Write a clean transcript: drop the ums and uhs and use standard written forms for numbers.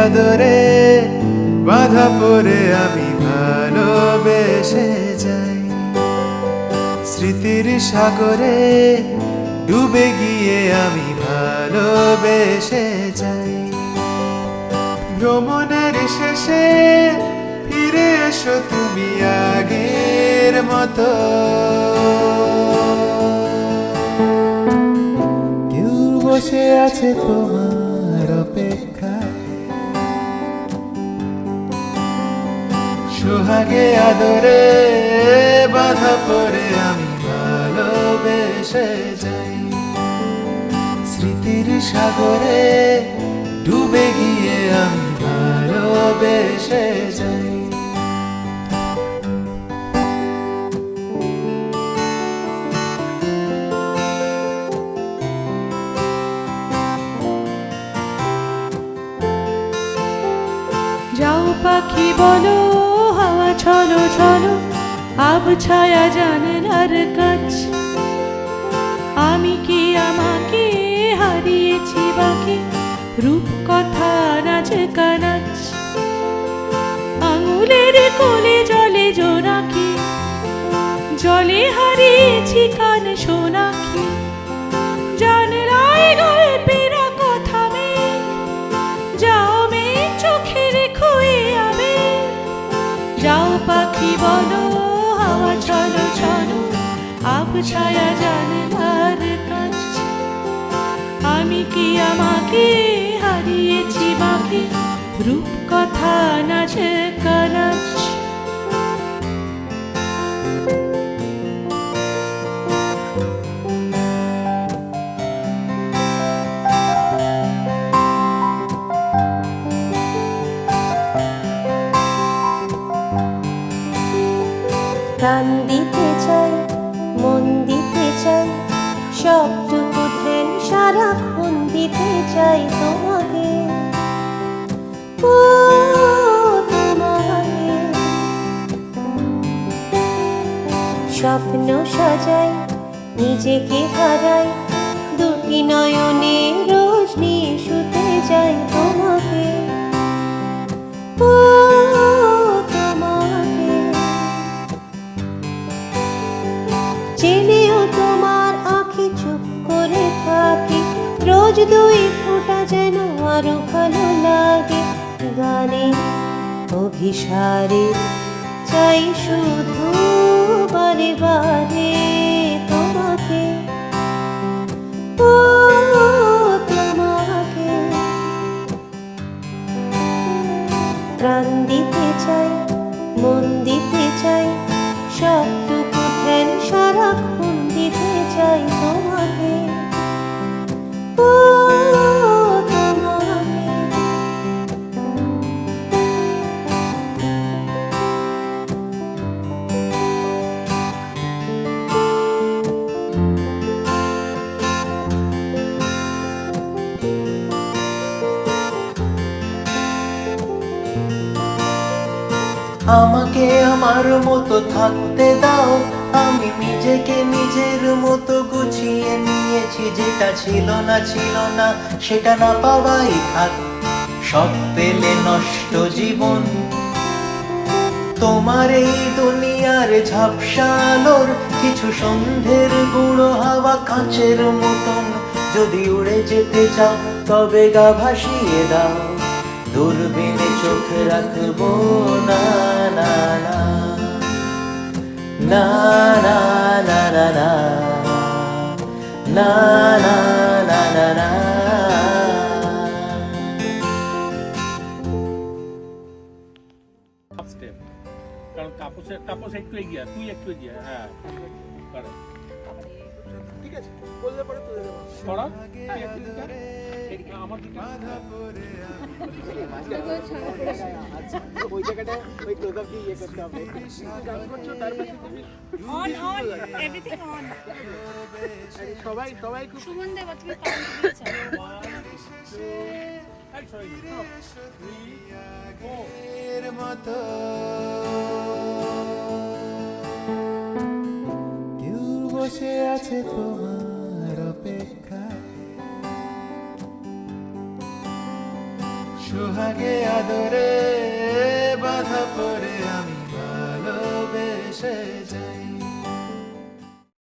আদরে বাধা পড়ে আমি ভালোবেসে যাই, স্মৃতির সাগরে ডুবে গিয়ে আমি ভালোবেসে যাই। ভ্রমণের শেষে ফিরে এসো তুমি আগের মতো, কেউ বসে আছে তোমার অপেক্ষায়, সোহাগে আদরে বাধা পড়ে আমি ভালোবেসে যাই, স্মৃতির সাগরে ডুবে গিয়ে আমি ভালোবেসে যাই। যাও পাখি বলো, হাওয়া চলো চলো, আবছায়া জানলার কাছ। আমি কি আমাকে হারিয়েছি বাকি, রূপকথা নাচ কানাচ। আঙুলের কোলে জলে জোনাকি, জলে হারিয়েছি কান সোনাকি। জানলায় গল্পের কথা মেঘ, যাও মেঘ চোখে রেখো এ আবেগ। যাও পাখি বলো, হাওয়া চলো চলো, আবছায়া জানলার কাছ। আমি কি আমাকে হারিয়েছি বাকি, রূপকথা নাচ কানাচ। প্রাণ দিতে চাই, মন দিতে চাই, সবটুকু ধ্যান সারাক্ষণ দিতে চাই তোমাকে, ও তোমাকে। স্বপ্ন সাজাই, নিজেকে হারাই, দুটি নয়নে রোজ নিয়ে শুতে যাই তোমাকে, ও তোমাকে। জেনেও তোমার আঁখি চুপ করে থাকি, রোজ দুই ফোঁটা যেন আরো ভালো লাগে। গানে অভিসারে চাই শুধু বারে বারে তোমাকে, ও তোমাকে। প্রাণ দিতে চাই, মন দিতে চাই, সবটুকু ধ্যান সারাক্ষণ দিতে চাই তোমাকে, ও তোমাকে। আমাকে আমার মতো থাকতে দাও, আমি নিজেকে নিজের মতো গুছিয়ে নিয়েছি। যেটা ছিল না সেটা না পাওয়াই থাক, সব পেলে নষ্ট জীবন। তোমার এই দুনিয়ার ঝাপসা আলোর কিছু সন্ধ্যের গুঁড়ো হাওয়া কাঁচের মতন। যদি উড়ে যেতে চাও তবে গা ভাসিয়ে দাও, দূরবীনে চোখ রাখবো না না না না না না না না না না না না না। স্টেপ, কারণ তাপস একটু এগিয়ে, তুই একটু এগিয়ে। হ্যাঁ করে ঠিক আছে, বললে পরে তুলে দেবো। করা তুই একটু দিকে, আমার দিকে। আচ্ছা, ওই জায়গাটায় ওই ক্লোজ আপ দিয়ে ইয়ে করতে হবে। গান করছো তার পাশে তুমি অন অন এভরিথিং অন। সবাই সবাই খুব সুমন দেব তুমি কাউন্ট দিয়েছো। এর মতো কেউ বসে আছে তোমার অপেক্ষায়, সোহাগে আদরে বাধা পড়ে আমি ভালোবেসে যাই